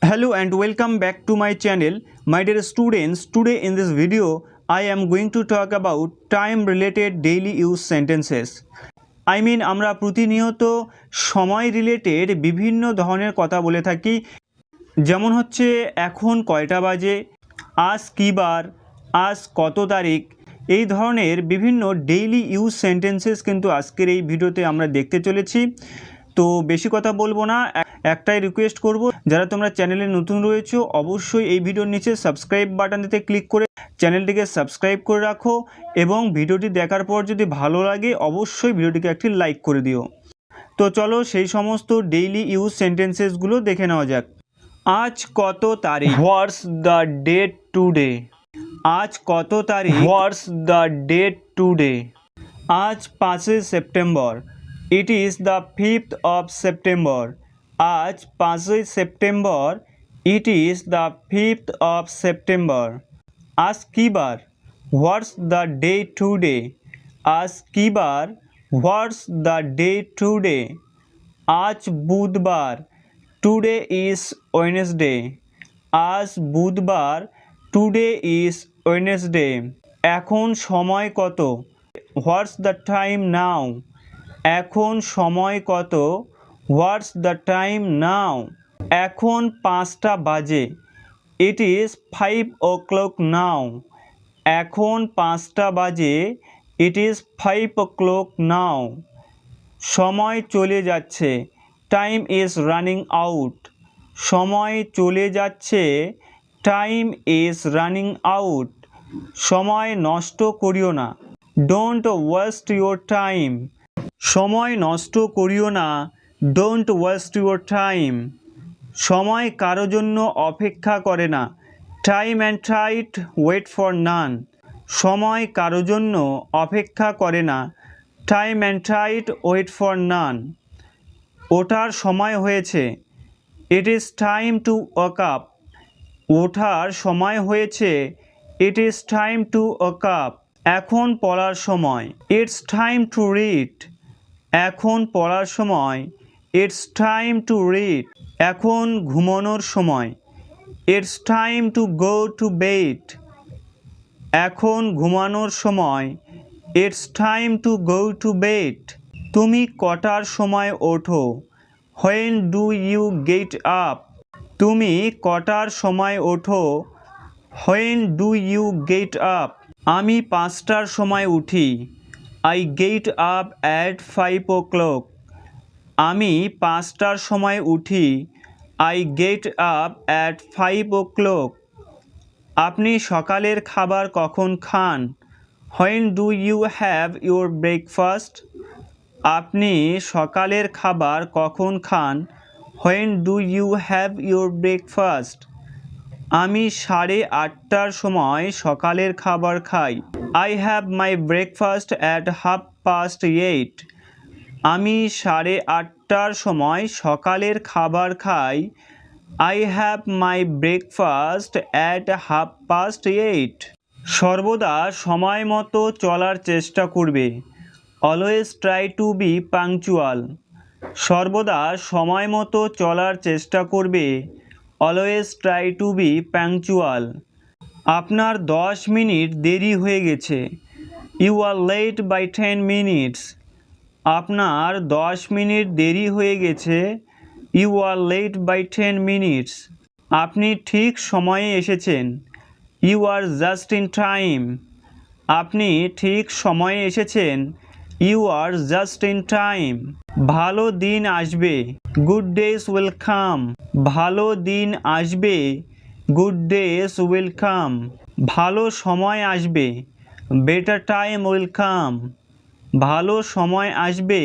Hello and welcome back to my channel. My dear students, today in this video I am going to talk about time related daily use sentences. আমরা প্রতিনিয়ত সময় related বিভিন্ন ধরনের কথা বলে থাকি, যেমন হচ্ছে এখন কয়টা বাজে, আজ কী বার, আজ কত তারিখ। এই ধরনের বিভিন্ন ডেইলি ইউজ সেন্টেন্সেস কিন্তু আজকের এই ভিডিওতে আমরা দেখতে চলেছি। তো বেশি কথা বলবো না, একটাই রিকোয়েস্ট করব, যারা তোমরা চ্যানেলে নতুন রয়েছো অবশ্যই এই ভিডিওর নিচে সাবস্ক্রাইব বাটনটিতে ক্লিক করে চ্যানেলটিকে সাবস্ক্রাইব করে রাখো এবং ভিডিওটি দেখার পর যদি ভালো লাগে অবশ্যই ভিডিওটিকে একটি লাইক করে দিও। তো চলো সেই সমস্ত ডেইলি ইউজ সেন্টেন্সেসগুলো দেখে নেওয়া যাক। আজ কত তারিখ, হোয়াটস দ্য ডেট টুডে। আজ কত তারিখ, হোয়াটস দ্য ডেট টুডে। আজ 5 September, it is the 5th of September। আজ 5 September, it is the 5th of September। আজ কী বার, হোয়াটস দ্য ডে টুডে। আজ কী বার, হোয়াটস দ্য ডে টুডে। আজ বুধবার, টুডে ইজ ওয়েডনেসডে। আজ বুধবার, টুডে ইজ ওয়েডনেসডে। এখন সময় কত, হোয়াটস দ্য টাইম নাও। এখন সময় কত, হোয়াটস দ্য টাইম নাও। এখন 5টা বাজে, ইট ইজ 5 o'clock নাও। এখন 5টা বাজে, ইট ইজ 5 o'clock নাও। সময় চলে যাচ্ছে, টাইম ইজ রানিং আউট। সময় চলে যাচ্ছে, টাইম ইজ রানিং আউট। সময় নষ্ট করিও না, ডোন্ট ওয়েস্ট ইউর টাইম। সময় নষ্ট করিও না, ডোন্ট ওয়েস্ট ইউর টাইম। সময় কারো জন্য অপেক্ষা করে না, time and tide wait for none. সময় কারো জন্য অপেক্ষা করে না, time and tide wait for none. ওঠার সময় হয়েছে, it is time to wake up. ওঠার সময় হয়েছে, it is time to wake up. এখন পড়ার সময়, ইটস টাইম টু রিড। এখন পড়ার সময়, ইটস টাইম টু রিড। এখন ঘুমানোর সময়, it's time to go to bed. এখন ঘুমানোর সময়, it's time to go to bed. তুমি কটার সময় ওঠো, when do you get up. তুমি কটার সময় ওঠো, when do you get up. আমি 5টার সময় উঠি, I get up at 5 o'clock। আমি 5টার সময় উঠি, I get up at 5 o'clock। আপনি সকালের খাবার কখন খান, when do you have your breakfast. আপনি সকালের খাবার কখন খান, when do you have your breakfast. আমি 8:30টার সময় সকালের খাবার খাই, I have my breakfast at 8:30। আমি 8:30টার সময় সকালের খাবার খাই, I have my breakfast at 8:30। সর্বদা সময় মতো চলার চেষ্টা করবে, always try to be punctual. সর্বদা সময় মতো চলার চেষ্টা করবে, always try to be punctual. আপনার 10 মিনিট দেরি হয়ে গেছে, you are late by 10 minutes. আপনার 10 মিনিট দেরি হয়ে গেছে, you are late by 10 minutes. আপনি ঠিক সময়ে এসেছেন, you are just in time. আপনি ঠিক সময়ে এসেছেন, you are just in time. ভালো দিন আসবে, গুড ডেজ উইল কাম। ভালো দিন আসবে, গুড ডেজ উইল কাম। ভালো সময় আসবে, বেটার টাইম উইল কাম। ভালো সময় আসবে,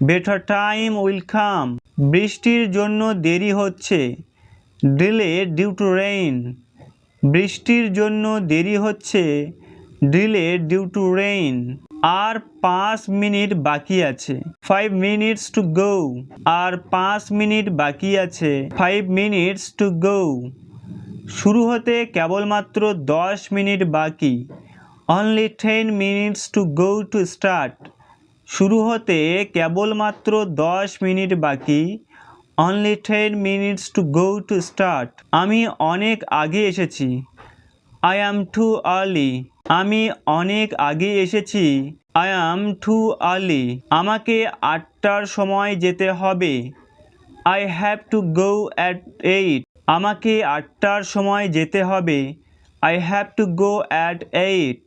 বেটার টাইম উইল কাম। বৃষ্টির জন্য দেরি হচ্ছে, ডিলে ডিউ টু রেইন। বৃষ্টির জন্য দেরি হচ্ছে, ডিলে ডিউ টু রেইন। আর 5 মিনিট বাকি আছে, 5 মিনিটস টু গো। আর 5 মিনিট বাকি আছে, 5 মিনিটস টু গো। শুরু হতে কেবলমাত্র 10 মিনিট বাকি, only 10 minutes to go to start. শুরু হতে কেবলমাত্র 10 মিনিট বাকি, only 10 minutes to go to start. আমি অনেক আগে এসেছি। I am too early. আমি অনেক আগে এসেছি। I am too early. আমাকে 8টার সময় যেতে হবে। I have to go at 8. আমাকে 8টার সময় যেতে হবে। I have to go at 8.